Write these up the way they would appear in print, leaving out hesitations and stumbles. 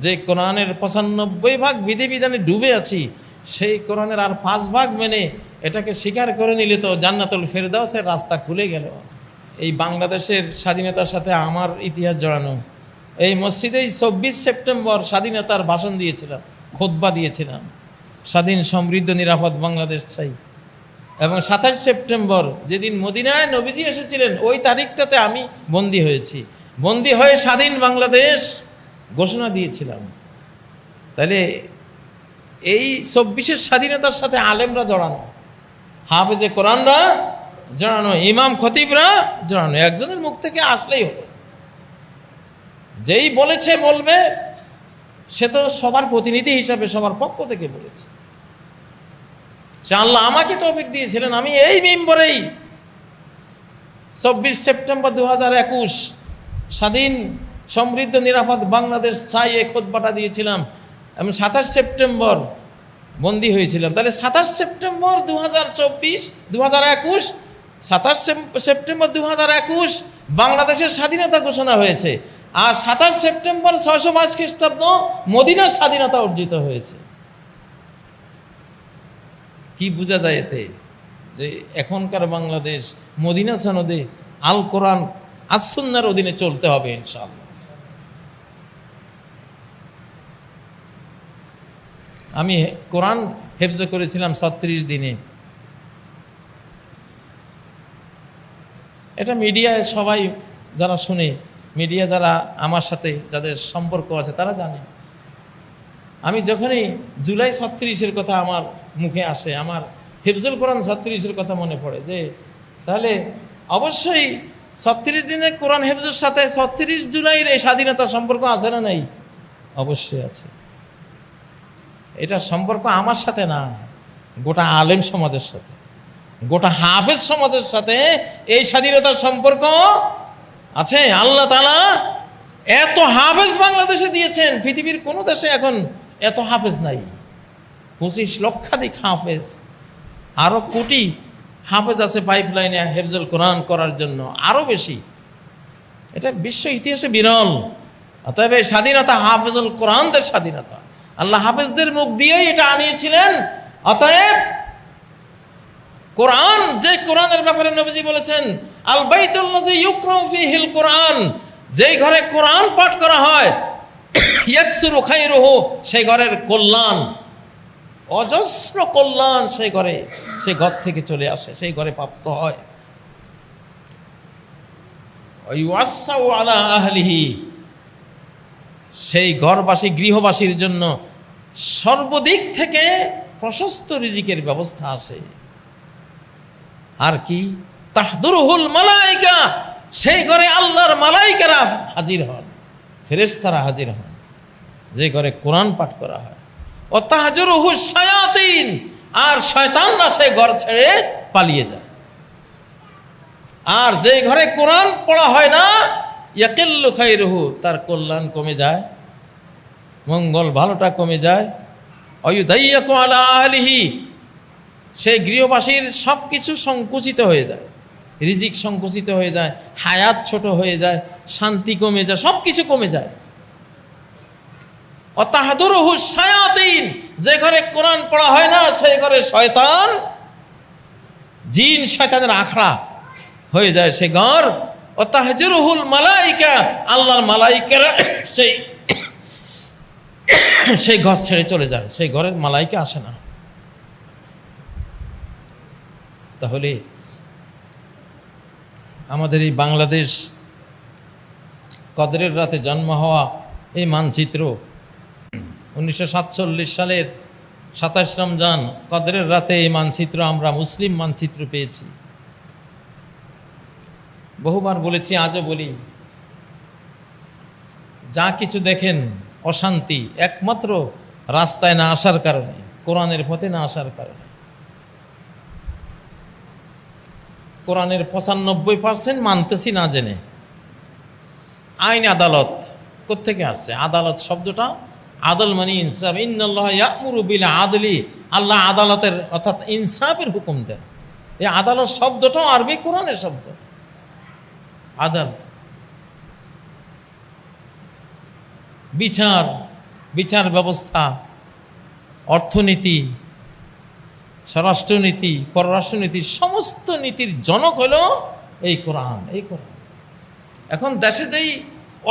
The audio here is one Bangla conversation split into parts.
যে কোরআনের 95 ভাগ বিধিবিধানে ডুবে আছি, সেই কোরআনের আর 5 ভাগ মেনে এটাকে স্বীকার করে নিলে তো জান্নাতুল ফেরদাউসের রাস্তা খুলে গেল। এই বাংলাদেশের স্বাধীনতার সাথে আমার ইতিহাস জড়ানো। এই মসজিদেই 24 সেপ্টেম্বর স্বাধীনতার ভাষণ দিয়েছিলাম, খুতবা দিয়েছিলাম, স্বাধীন সমৃদ্ধ নিরাপদ বাংলাদেশ চাই। এবং 27 সেপ্টেম্বর যেদিন মদিনায় নবীজি এসেছিলেন, ওই তারিখটাতে আমি বন্দী হয়েছি। বন্দী হয়ে স্বাধীন বাংলাদেশ ঘোষণা দিয়েছিলাম। তাহলে এই 24-এর স্বাধীনতার সাথে আলেমরা জড়ানো, হাফেজে কোরআনরা জড়ানো, ইমাম খতিবরা জড়ানো। একজনের মুখ থেকে আসলেই হলো, যেই বলেছে বলবে, সে তো সবার প্রতিনিধি হিসাবে সবার পক্ষ থেকে বলেছে। সে আল্লাহ আমাকে তৌফিক দিয়েছিলেন, আমি এই মিম্বরেই 24 সেপ্টেম্বর 2021 স্বাধীন সমৃদ্ধ নিরাপদ বাংলাদেশ চাই এই খুতবাটা দিয়েছিলাম। এবং 27 সেপ্টেম্বর বন্দী হয়েছিলাম। তাহলে 27 সেপ্টেম্বর 2024 2021 27 সেপ্টেম্বর 2021 বাংলাদেশের স্বাধীনতা ঘোষণা হয়েছে। আর 27 সেপ্টেম্বর 622 খ্রিস্টাব্দ মদিনার স্বাধীনতা অর্জিত হয়েছে। কি বোঝা যায় এতে? যে এখনকার বাংলাদেশ মদিনা সনদে আল কোরআন আস সুন্নাহর অধীনে চলতে হবে ইনশাআল্লাহ। আমি কোরআন হেফজ করেছিলাম 36 দিনে। এটা মিডিয়ায় সবাই যারা শুনে, মিডিয়া যারা আমার সাথে যাদের সম্পর্ক আছে তারা জানে। আমি যখনই জুলাই 36-এর কথা আমার মুখে আসে, আমার হেফজুল কোরআন 36-এর কথা মনে পড়ে, যে তাহলে অবশ্যই 36 দিনে কোরআন হেফজের সাথে 36 জুলাইয়ের এই স্বাধীনতার সম্পর্ক আছে না নাই? অবশ্যই আছে। এটা সম্পর্ক আমার সাথে না, গোটা আলেম সমাজের সাথে, গোটা হাফেজ সমাজের সাথে এই স্বাধীনতার সম্পর্ক আছে। আল্লাহ তাআলা এত হাফেজ বাংলাদেশে দিয়েছেন, পৃথিবীর কোনো দেশে এখন এত হাফেজ নাই। 25 লক্ষাধিক হাফেজ, আরো কোটি হাফেজ আছে পাইপলাইনে হেফজুল কোরআন করার জন্য, আরো বেশি। এটা বিশ্ব ইতিহাসে বিরল। অতএব এই স্বাধীনতা হাফেজুল কোরআনদের স্বাধীনতা, আল্লাহ হাফেজদের মুখ দিয়েই এটা আনিয়েছিলেন। অতএব কোরআন, যে কোরআনের ব্যাপারে নবীজি বলেছেন আল বাইতুল্লাযী ইউকরাউ ফীহিল কোরআন, যেই ঘরে কোরআন পাঠ করা হয়, ইয়াকসুরু খায়রুহু, সেই ঘরের কল্যাণ, অজস্র কল্যাণ সেই ঘরে, সেই ঘর থেকে চলে আসে, সেই ঘরে প্রাপ্ত হয়। ওয়াইওয়াসাউ আলা আহলিহি, সেই ঘরবাসী গৃহবাসীর জন্য সর্বদিক থেকে প্রশস্ত রিজিকের ব্যবস্থা আছে। আর কি? তাহদুরুহুল মালায়েকা, সেই ঘরে আল্লাহর মালায়েকারা হাজির হন, ফেরেশতারা হাজির হন, যে ঘরে কোরআন পাঠ করা হয়। ও তাহজুরুহুশ শায়াতিন, আর শয়তানরা সেই ঘর ছেড়ে পালিয়ে যায়। আর যে ঘরে কোরআন পড়া হয় না, ইয়াকিল্লু খায়রুহু, তার কল্যাণ কমে যায়, মঙ্গল ভালোটা কমে যায়। অয়ুদাইয়াকু আলা আহলিহি, সেই গৃহবাসীর সব কিছু সংকুচিত হয়ে যায়, রিজিক সংকুচিত হয়ে যায়, হায়াত ছোট হয়ে যায়, শান্তি কমে যায়, সব কিছু কমে যায়। অতাহদুরুহুশ শায়াতিন, যে ঘরে কোরআন পড়া হয় না, সেই ঘরে শয়তান, জিন শয়তানের আখড়া হয়ে যায় সে ঘর। অতাহজুরুহুল মালায়েকা, আল্লাহর মালায়েকারা সেই ঘর ছেড়ে চলে যায়, সেই ঘরে মালায়েকা আসে না। তাহলে আমাদের এই বাংলাদেশ, কদরের রাতে জন্ম হওয়া এই মানচিত্র, 1947 সালের 27 রমজান কদরের রাতে এই মানচিত্র আমরা মুসলিম মানচিত্র পেয়েছি। বহুবার বলেছি, আজও বলি, যা কিছু দেখেন অশান্তি একমাত্র রাস্তায় না আসার কারণে, কোরআনের পথে না আসার কারণে। কোরআনের 95% মানতেছি না জেনে। আইন আদালত কোত্থেকে আসছে? আদালত শব্দটা, আদল মানে ইনসাফ। ইন্নাল্লাহা ইয়া'মুরু বিল আদলি, আল্লাহ আদালতের অর্থাৎ ইনসাফের হুকুম দেন। এই আদালত শব্দটাও আরবি কোরআনের শব্দ, আদাল, বিচার, বিচার ব্যবস্থা, অর্থনীতি, স্বরাষ্ট্রনীতি, পররাষ্ট্রনীতি, সমস্ত নীতির জনক হলো এই কোরআন। এই কোরআন। এখন দেশে যেই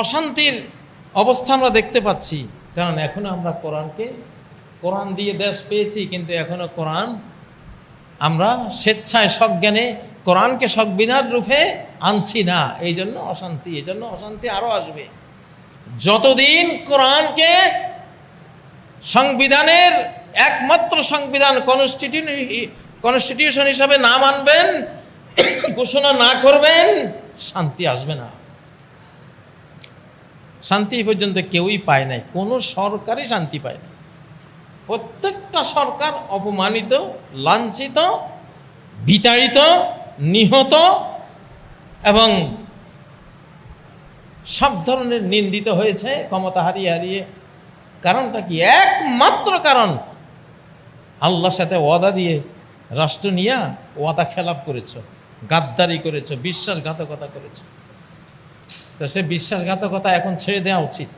অশান্তির অবস্থা আমরা দেখতে পাচ্ছি, কারণ এখনো আমরা কোরআন দিয়ে দেশ পেয়েছি, কিন্তু এখনো কোরআন আমরা স্বেচ্ছায় সজ্ঞানে কোরআনকে সংবিধান রূপে আনছি না। এই জন্য অশান্তি আরো আসবে। যতদিন কোরআনকে সংবিধানের একমাত্র সংবিধান কনস্টিটিউশন হিসাবে না মানবেন, ঘোষণা না করবেন, শান্তি আসবে না। শান্তি পর্যন্ত কেউই পায় নাই, কোনো সরকারই শান্তি পায় না। প্রত্যেকটা সরকার অপমানিত, লাঞ্ছিত, বিতাড়িত, নিহত এবং সব ধরনের নিন্দিত হয়েছে ক্ষমতা হারিয়ে। কারণটা কি? একমাত্র কারণ, আল্লাহর সাথে ওয়াদা দিয়ে রাষ্ট্র নিয়ে ওয়াদা খেলাপ করেছ, গাদ্দারি করেছ, বিশ্বাসঘাতকতা করেছ। তো সে বিশ্বাসঘাতকতা এখন ছেড়ে দেওয়া উচিত,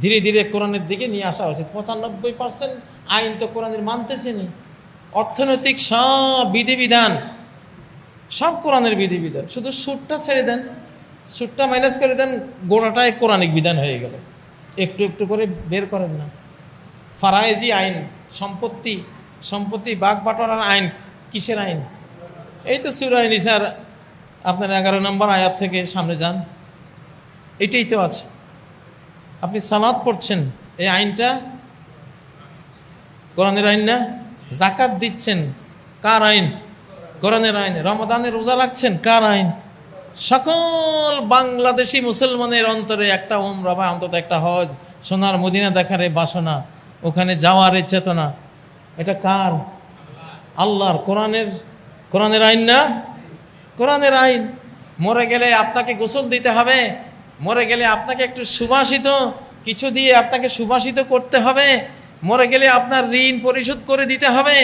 ধীরে ধীরে কোরআনের দিকে নিয়ে আসা উচিত। 95% আইন তো কোরআনের মানতেছে নি। অর্থনৈতিক সব বিধিবিধান, সব কোরআনের বিধিবিধান, শুধু সুদটা ছেড়ে দেন, সুদটা মাইনাস করে দেন, গোড়াটাই কোরআনিক বিধান হয়ে গেল। একটু একটু করে বের করেন না। ফারায়েজি আইন, সম্পত্তি ভাগ বাটোয়ারার আইন, কিসের আইন? এই তো সূরা নিসার আপনার 11 নম্বর আয়াত থেকে সামনে যান, এটাই তো আছে। আপনি সালাত পড়ছেন, এই আইনটা কোরআনের আইন না? যাকাত দিচ্ছেন, কার আইন? কোরআনের আইন। রমাদানের রোজা রাখছেন, কার আইন? সকল বাংলাদেশি মুসলমানের অন্তরে একটা উমরা বা অন্তত একটা হজ, সোনার মদিনা দেখার এই বাসনা, ওখানে যাওয়ার এই চেতনা, এটা কার? আল্লাহর। কোরআনের আইন না? কোরআনের আইন। মরে গেলে আপনাকে গোসল দিতে হবে, মরে গেলে আপনাকে একটু সুবাসিত কিছু দিয়ে আপনাকে সুবাসিত করতে হবে, মরে গেলে আপনার ঋণ পরিশোধ করে দিতে হবে,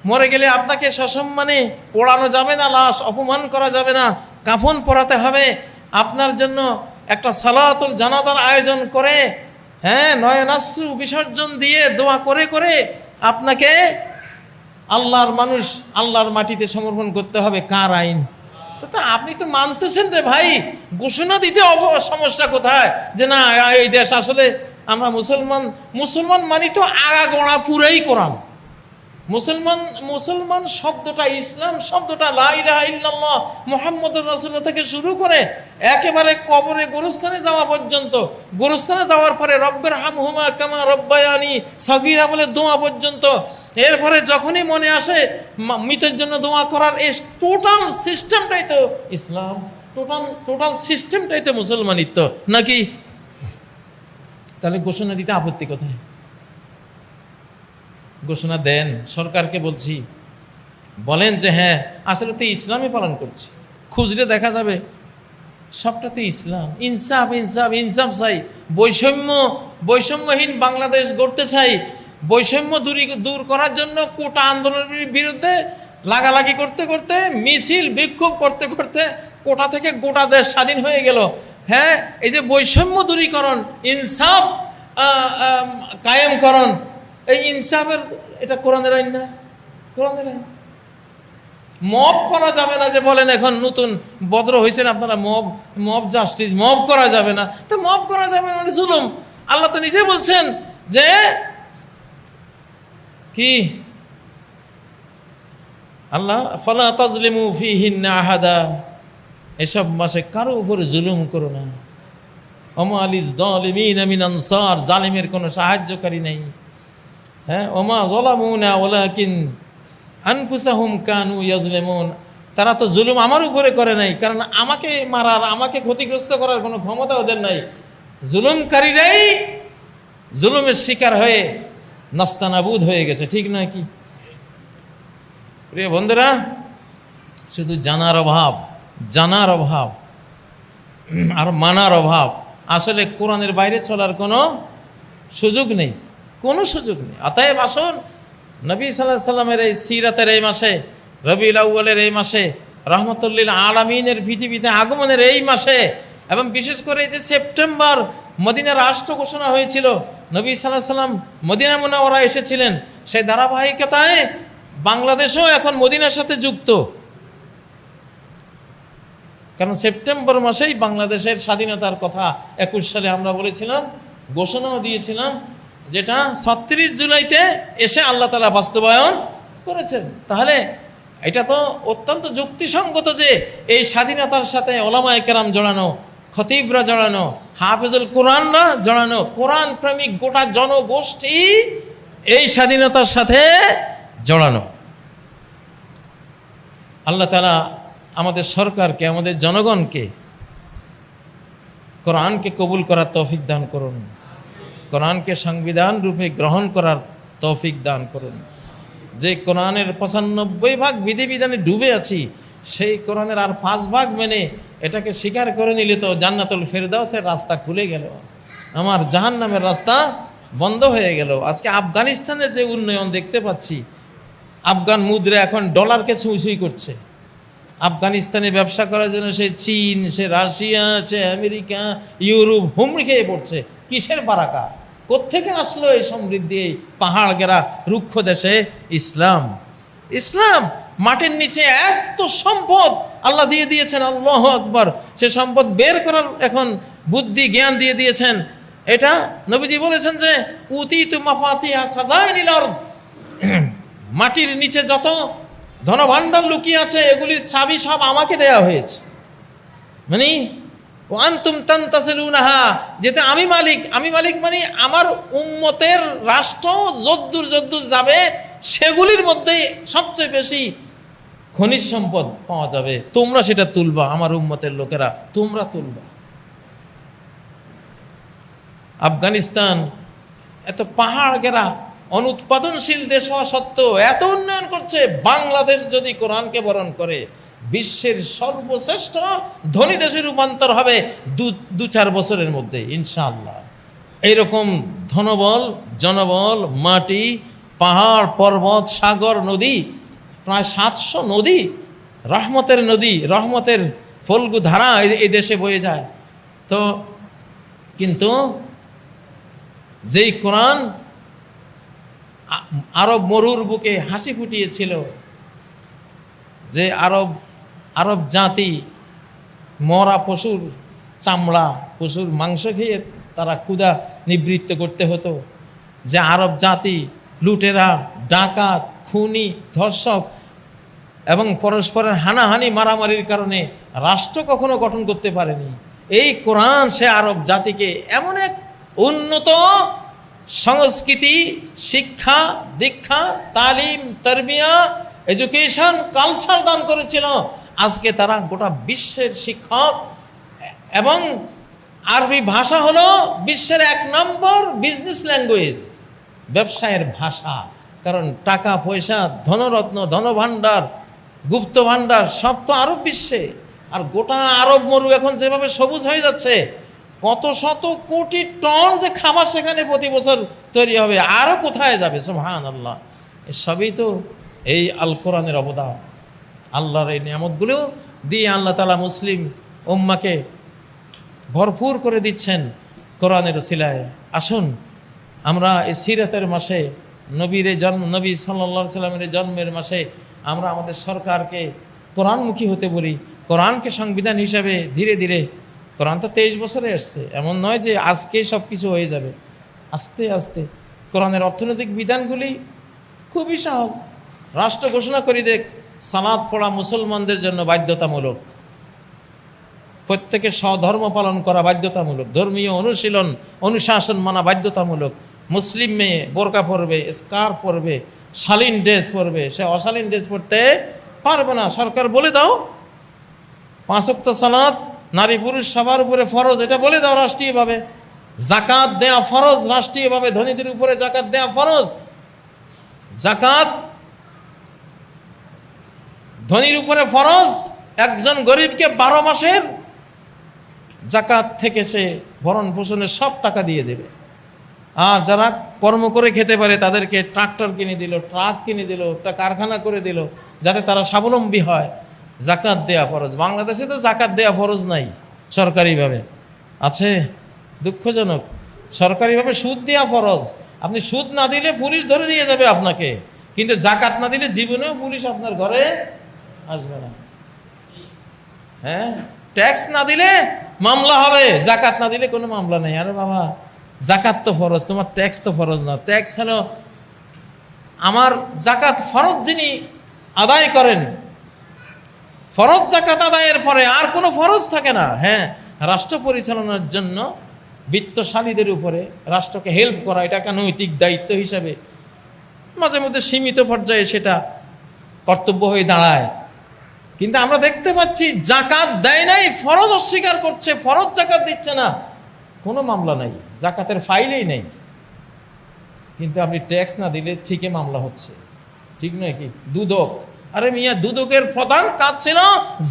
মরে গেলে আপনাকে সসম্মানে পোড়ানো যাবে না, লাশ অপমান করা যাবে না, কাফন পরাতে হবে, আপনার জন্য একটা সালাতুল জানাজার আয়োজন করে, নয়নাশ্রু বিসর্জন দিয়ে দোয়া করে করে আপনাকে আল্লাহর মানুষ, আল্লাহর মাটিতে সমর্পণ করতে হবে। কার আইন? তো আপনি তো মানতেছেন রে ভাই, ঘোষণা দিতে সমস্যা কোথায়? যে না, এই দেশ আসলে আমরা মুসলমান মানি তো আগাগোড়া পুরাই কোরআন। মুসলমান শব্দটা, ইসলাম শব্দটা, লা ইলাহা ইল্লাল্লাহ মুহাম্মদুর রাসূলুল্লাহ থেকে শুরু করে একেবারে কবরে গোরস্থানে যাওয়া পর্যন্ত, গোরস্থানে যাওয়ার পরে রব্বির হামহুমা কামা রব্বায়ানি সগীরা বলে দোয়া পর্যন্ত, এরপরে যখনই মনে আসে মৃতের জন্য দোয়া করার, এই টোটাল সিস্টেমটাই তো ইসলাম, টোটাল সিস্টেমটাই তো মুসলমানিত্ব নাকি? তাহলে ঘোষণা দিতে আপত্তি কোথায়? ঘোষণা দেন, সরকারকে বলছি, বলেন যে হ্যাঁ আসলে তো ইসলামই পালন করছি। খুঁজলে দেখা যাবে সবটাতে ইসলাম। ইনসাফ চাই। বৈষম্যহীন বাংলাদেশ গড়তে চাই। বৈষম্য দূর করার জন্য কোটা আন্দোলনের বিরুদ্ধে লাগালাগি করতে করতে, মিছিল বিক্ষোভ করতে করতে কোটা থেকে গোটা দেশ স্বাধীন হয়ে গেল। হ্যাঁ, এই যে বৈষম্য দূরীকরণ, ইনসাফ কায়েমকরণ, এই ইনসাফের এটা কোরআনের আইন না? কোরআনের আইন। মব করা যাবে না, যে বলেন এখন নতুন বদ্র হয়েছেন আপনারা, মব জাস্টিস, মব করা যাবে না। তো মব করা যাবে না মানে জুলুম। আল্লাহ তো নিজে বলছেন যে কি, আল্লাহ ফালা তাজলিমু ফীহিন্না আহাদা, এসব মাসে কারো উপরে জুলুম করো না। ওমা লিজ জালিমিনা মিন আনসার, জালিমের কোনো সাহায্যকারী নেই। হ্যাঁ, ওমা যালামুনা ওয়ালাকিন আনফুসাহুম কানু ইয়াজলিমুন, তারা তো জুলুম আমার উপরে করে নাই, কারণ আমাকে মারার, আমাকে ক্ষতিগ্রস্ত করার কোনো ক্ষমতা ওদের নাই। জুলুমকারীরাই জুলুমের শিকার হয়ে নাস্তানাবুদ হয়ে গেছে, ঠিক নয় কি? প্রিয় বন্ধুরা, শুধু জানার অভাব আর মানার অভাব। আসলে কোরআনের বাইরে চলার কোনো সুযোগ নেই। অতএব আসুন, নবী সাল্লাল্লাহু আলাইহি সাল্লামের এই সিরাতের এই মাসে, রবিউল আউয়ালের এই মাসে, রহমতুল্লিল আলামিনের পৃথিবীতে আগমনের এই মাসে, এবং বিশেষ করে এই যে সেপ্টেম্বর মদিনার রাষ্ট্র ঘোষণা হয়েছিল, নবী সাল্লাল্লাহু আলাইহি সাল্লাম মদিনা মুনাওয়ারা এসেছিলেন, সেই ধারাবাহিকতায় বাংলাদেশও এখন মদিনার সাথে যুক্ত। কারণ সেপ্টেম্বর মাসেই বাংলাদেশের স্বাধীনতার কথা 21 সালে আমরা বলেছিলাম, ঘোষণাও দিয়েছিলাম, যেটা 36 জুলাইতে এসে আল্লাহ তাআলা বাস্তবায়ন করেছেন। তাহলে এটা তো অত্যন্ত যুক্তিসঙ্গত যে এই স্বাধীনতার সাথে ওলামায়ে কেরাম জড়ানো, খতিবরা জড়ানো, হাফেজুল কোরআনরা জড়ানো, কোরআন প্রেমিক গোটা জনগোষ্ঠী এই স্বাধীনতার সাথে জড়ানো। আল্লাহ তাআলা আমাদের সরকারকে, আমাদের জনগণকে কোরআনকে কবুল করার তৌফিক দান করুন, কোরআনকে সংবিধান রূপে গ্রহণ করার তৌফিক দান করুন। যে কোরআনের 95 বিধিবিধানে ডুবে আছি, সেই কোরআনের আর 5 মেনে এটাকে স্বীকার করে নিলে তো জান্নাতুল ফেরদাউসের রাস্তা খুলে গেল, আমার জাহান্নামের রাস্তা বন্ধ হয়ে গেল। আজকে আফগানিস্তানে যে উন্নয়ন দেখতে পাচ্ছি, আফগান মুদ্রা এখন ডলারকে ছুঁই করছে। আফগানিস্তানে ব্যবসা করার জন্য সে চীন, সে রাশিয়া, সে আমেরিকা, ইউরোপ হুমড়ি খেয়ে পড়ছে। কিসের বারাকা? কোত্থেকে আসলো এই সমৃদ্ধি এই পাহাড় ঘেরা রুক্ষ দেশে? ইসলাম। ইসলাম মাটির নিচে এত সম্পদ আল্লাহ দিয়ে দিয়েছেন, আল্লাহু আকবার। সে সম্পদ বের করার এখন বুদ্ধি জ্ঞান দিয়ে দিয়েছেন। এটা নবীজি বলেছেন যে উতিতু মাফাতিহা খাজাইনিল আরদ, মাটির নিচে যত ধনভাণ্ডার লুকিয়ে আছে এগুলির চাবি সব আমাকে দেয়া হয়েছে। মানে ওয়ান্তুম তানতাসিলুনাহা, যেটা আমি মালিক। আমি মালিক মানে আমার উম্মতের রাষ্ট্র যদ্দূর যদ্দূর যাবে সেগুলির মধ্যে সবচেয়ে বেশি খনিজ সম্পদ পাওয়া যাবে। তোমরা সেটা তুলবা, আমার উম্মতের লোকেরা তোমরা তুলবা। আফগানিস্তান এত পাহাড় ঘেরা অনুৎপাদনশীল দেশ হওয়া সত্ত্বেও এত উন্নয়ন করছে। বাংলাদেশ যদি কোরআনকে বরণ করে বিশ্বের সর্বশ্রেষ্ঠ ধনী দেশে রূপান্তর হবে 2-4 বছরের মধ্যে ইনশাআল্লাহ। এইরকম ধনবল, জনবল, মাটি, পাহাড়, পর্বত, সাগর, নদী, প্রায় 700 নদী, রহমতের নদী, রহমতের ফল্গু ধারা এই দেশে বয়ে যায়। তো কিন্তু যেই কোরআন আরব মরুর বুকে হাসি ফুটিয়েছিল, যে আরব জাতি মরা পশুর চামড়া, পশুর মাংস খেয়ে তারা ক্ষুধা নিবৃত্ত করতে হতো, যে আরব জাতি লুটেরা, ডাকাত, খুনি, ধর্ষক এবং পরস্পরের হানাহানি মারামারির কারণে রাষ্ট্র কখনো গঠন করতে পারেনি, এই কোরআন সে আরব জাতিকে এমন এক উন্নত সংস্কৃতি, শিক্ষা, দীক্ষা, তালিম, তারবিয়া, এডুকেশন, কালচার দান করেছিল। আজকে তারা গোটা বিশ্বের শিক্ষক এবং আরবি ভাষা হলো বিশ্বের 1 নম্বর বিজনেস ল্যাঙ্গুয়েজ, ব্যবসায়ের ভাষা। কারণ টাকা পয়সা, ধনরত্ন, ধনভাণ্ডার, গুপ্ত ভাণ্ডার সব তো আরব বিশ্বে। আর গোটা আরব মরু এখন যেভাবে সবুজ হয়ে যাচ্ছে, কত শত কোটি টন যে খাবার সেখানে প্রতি বছর তৈরি হবে, আরও কোথায় যাবে? সুবহানাল্লাহ। সবই তো এই আল কোরআনের অবদান। আল্লাহর এই নিয়ামতগুলো দিয়ে আল্লাহ তাআলা মুসলিম উম্মাকে ভরপুর করে দিচ্ছেন কোরআনের ওসিলায়। আসুন আমরা এই সিরাতের মাসে, নবীর জন্ম, নবী সাল্লাল্লাহু আলাইহি সাল্লামের জন্মের মাসে আমরা আমাদের সরকারকে কোরআনমুখী হতে বলি। কোরআনকে সংবিধান হিসাবে ধীরে ধীরে, কোরআন তো 23 বছরে আসছে, এমন নয় যে আজকেই সব কিছু হয়ে যাবে। আস্তে আস্তে কোরআনের অর্থনৈতিক বিধানগুলি খুবই সহজ। রাষ্ট্র ঘোষণা করে দেখ সালাত পড়া মুসলমানদের জন্য বাধ্যতামূলক, প্রত্যেকে স্বধর্ম পালন করা বাধ্যতামূলক, ধর্মীয় অনুশীলন অনুশাসন মানা বাধ্যতামূলক। মুসলিম মেয়ে বোরকা পরবে, স্কার্ফ পরবে, শালীন ড্রেস পরবে, সে অশালীন ড্রেস পরতে পারবে না। সরকার বলে দাও 5 ওয়াক্ত সালাত নারী পুরুষ সবার উপরে ফরজ, এটা বলে দাও রাষ্ট্রীয়ভাবে। জাকাত দেয়া ফরজ রাষ্ট্রীয়ভাবে, ধনীদের উপরে জাকাত দেয়া ফরজ। জাকাত ধনীর উপরে ফরজ, একজন গরিবকে 12 মাসের জাকাত থেকে সে ভরণ পোষণের সব টাকা দিয়ে দেবে। আর যারা কর্ম করে খেতে পারে তাদেরকে ট্রাক্টর কিনে দিল, ট্রাক কিনে দিল, একটা কারখানা করে দিল, যাতে তারা স্বাবলম্বী হয়। জাকাত দেয়া ফরজ। বাংলাদেশে তো জাকাত দেয়া ফরজ নাই সরকারিভাবে, আছে দুঃখজনক। সরকারিভাবে সুদ দেওয়া ফরজ। আপনি সুদ না দিলে পুলিশ ধরে নিয়ে যাবে আপনাকে, কিন্তু জাকাত না দিলে জীবনেও পুলিশ আপনার ঘরে আসবে না। হ্যাঁ, ট্যাক্স না দিলে মামলা হবে, জাকাত না দিলে কোনো মামলা নেই। আরে বাবা, জাকাত তো ফরজ, তোমার ট্যাক্স তো ফরজ না। ট্যাক্স হলো আমার জাকাত ফরজ যিনি আদায় করেন, ফরজ জাকাত আদায়ের পরে আর কোনো ফরজ থাকে না। হ্যাঁ, রাষ্ট্র পরিচালনার জন্য বিত্তশালীদের উপরে রাষ্ট্রকে হেল্প করা, এটা একটা নৈতিক দায়িত্ব হিসাবে মাঝে মধ্যে সীমিত পর্যায়ে সেটা কর্তব্য হয়ে দাঁড়ায়। কিন্তু আমরা দেখতে পাচ্ছি জাকাত দেয় নাই, ফরজ অস্বীকার করছে, ফরজ জাকাত দিচ্ছে না, কোনো মামলা নাই, জাকাতের ফাইলেই নেই। কিন্তু আপনি ট্যাক্স না দিলে ঠিকই মামলা হচ্ছে, ঠিক নয় কি? দুদক, আরে মিয়া, দুদকের প্রধান কাজ ছিল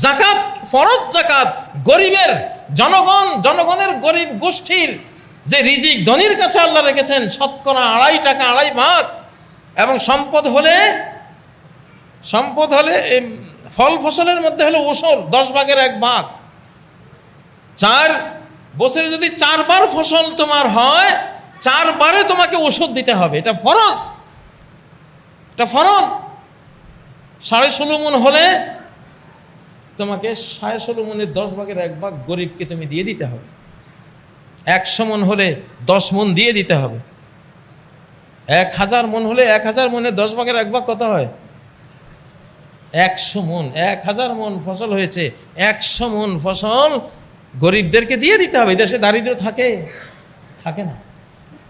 জাকাত, ফরজ জাকাত, গরিবের জনগণের গরিব গোষ্ঠীর যে রিজিক ধনীর কাছে আল্লাহ রেখেছেন শতকরা 2.5 টাকা 2.5 ভাগ, এবং সম্পদ হলে ফল ফসলের মধ্যে হলো ওসর 10 ভাগের 1 ভাগ। 4 বছরে যদি 4 বার ফসল তোমার হয়, 4 বারে তোমাকে ওষুধ দিতে হবে, এটা ফরজ। এটা ফরজ। 16.5 মণ হলে তোমাকে 16.5 মণের 10 ভাগের 1 ভাগ গরিবকে তুমি দিয়ে দিতে হবে। 100 মণ হলে 10 মণ দিয়ে দিতে হবে। 1000 মণ হলে 1000 মণের 10 ভাগের 1 ভাগ কত হয়? 100 মণ। 1000 মণ ফসল হয়েছে, 100 মণ ফসল গরিবদেরকে দিয়ে দিতে হবে। দেশে দারিদ্র থাকে না।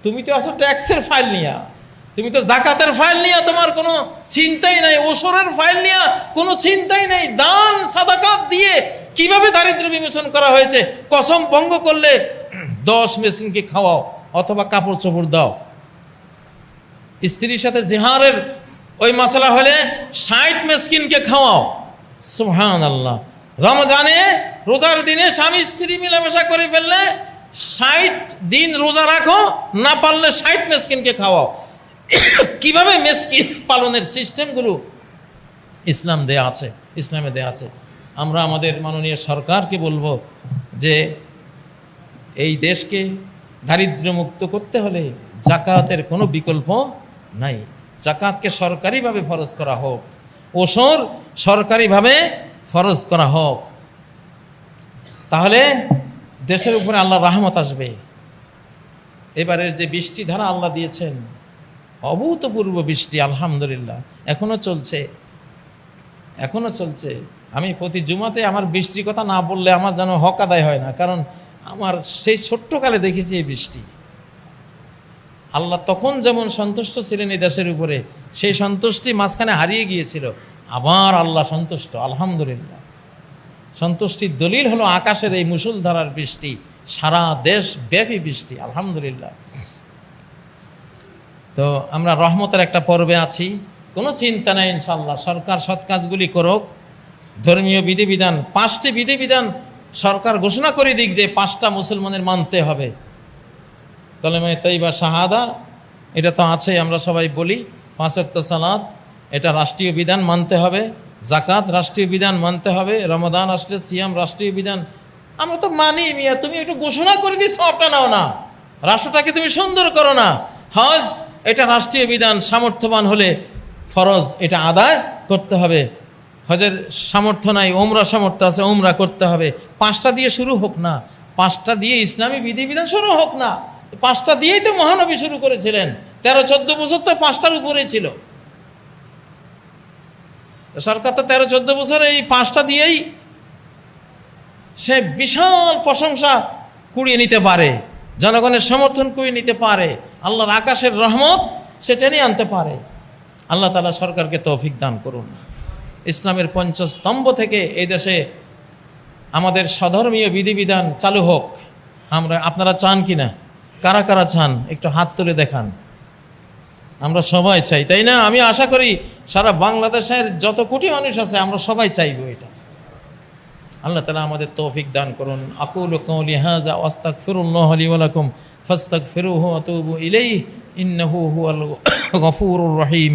তুমি তো আছো ট্যাক্সের ফাইল নিয়া, তুমি তো জাকাতের ফাইল নিয়া তোমার কোনো চিন্তাই নাই, ওসরের ফাইল নিয়া কোনো চিন্তাই নাই। দান সাদাকাত দিয়ে কিভাবে দারিদ্র বিমোচন করা হয়েছে, কসম ভঙ্গ করলে 10 মেসকিনকে খাওয়াও অথবা কাপড় চোপড় দাও। স্ত্রীর সাথে জিহারের ওই মশলা হলে 60 মেসকিনকে খাওয়াও। সুবহানাল্লাহ। রমজানে রোজার দিনে স্বামী স্ত্রী মিলামেশা করে ফেললে 60 দিন রোজা রাখো, না পারলে 60 মেসকিনকে খাওয়াও। কিভাবে মেসকিন পালনের সিস্টেমগুলো ইসলামে দেয়া আছে। আমরা আমাদের মাননীয় সরকারকে বলবো যে এই দেশকে দারিদ্র্যমুক্ত করতে হলে জাকাতের কোনো বিকল্প নাই। জাকাতকে সরকারিভাবে ফরজ করা হোক, ওসর সরকারিভাবে ফরজ করা হোক, তাহলে দেশের উপরে আল্লাহর রহমত আসবে। এবারের যে বৃষ্টি ধারা আল্লাহ দিয়েছেন, অভূতপূর্ব বৃষ্টি, আলহামদুলিল্লাহ, এখনো চলছে। আমি প্রতি জুমাতে আমার বৃষ্টির কথা না বললে আমার যেন হক আদায় হয় না, কারণ আমার সেই ছোট্টকালে দেখেছি এই বৃষ্টি। আল্লাহ তখন যেমন সন্তুষ্ট ছিলেন এই দেশের উপরে, সেই সন্তুষ্টি মাঝখানে হারিয়ে গিয়েছিল। আবার আল্লাহ সন্তুষ্ট, আলহামদুলিল্লাহ। সন্তুষ্টির দলিল হলো আকাশের এই মুষলধারার বৃষ্টি, সারা দেশ ব্যাপী বৃষ্টি, আলহামদুলিল্লাহ। তো আমরা রহমতের একটা পর্বে আছি, কোনো চিন্তা নেই ইনশাল্লাহ। সরকার সৎ কাজগুলি করুক। ধর্মীয় বিধিবিধান, 5টি বিধিবিধান সরকার ঘোষণা করে দিক যে 5টা মুসলমানের মানতে হবে। কলেমা তাইবা শাহাদা, এটা তো আছে, আমরা সবাই বলি। 5 ওয়াক্ত সালাত, এটা রাষ্ট্রীয় বিধান, মানতে হবে। জাকাত রাষ্ট্রীয় বিধান, মানতে হবে। রমাদান আসলে সিয়াম রাষ্ট্রীয় বিধান, আমরা তো মানি। মিয়া, তুমি একটু ঘোষণা করে দিস, সবটা নাও না, রাষ্ট্রটাকে তুমি সুন্দর করো না। হজ, এটা রাষ্ট্রীয় বিধান, সামর্থ্যবান হলে ফরজ, এটা আদায় করতে হবে। হজের সামর্থ্য নাই, ওমরা সামর্থ্য আছে, ওমরা করতে হবে। 5টা দিয়ে শুরু হোক না, 5টা দিয়ে ইসলামী বিধিবিধান শুরু হোক না। 5টা দিয়েই তো মহানবী শুরু করেছিলেন। 13-14 বছর তো 5টার উপরেই ছিল সরকার। তো 13-14 বছর এই 5টা দিয়েই সে বিশাল প্রশংসা কুড়িয়ে নিতে পারে, জনগণের সমর্থন কুড়িয়ে নিতে পারে, আল্লাহর আকাশের রহমত সে টেনে আনতে পারে। আল্লাহ তাআলা সরকারকে তৌফিক দান করুন। ইসলামের পঞ্চস্তম্ভ থেকে এই দেশে আমাদের স্বধর্মীয় বিধিবিধান চালু হোক। আপনারা চান কি না? কারা কারা চান একটু হাত তুলে দেখান। আমরা সবাই চাই, তাই না? আমি আশা করি সারা বাংলাদেশের যত কোটি মানুষ আছে আমরা সবাই চাইব এটা। আল্লাহ তাআলা আমাদের তৌফিক দান করুন। আকুলু কওলি হাযা ওয়া আস্তাগফিরুল্লাহ লি ওয়া লাকুম ফাস্তাগফিরুহু ওয়া তুবু ইলাইহি ইন্নাহু হুয়াল গফুরুর রহিম।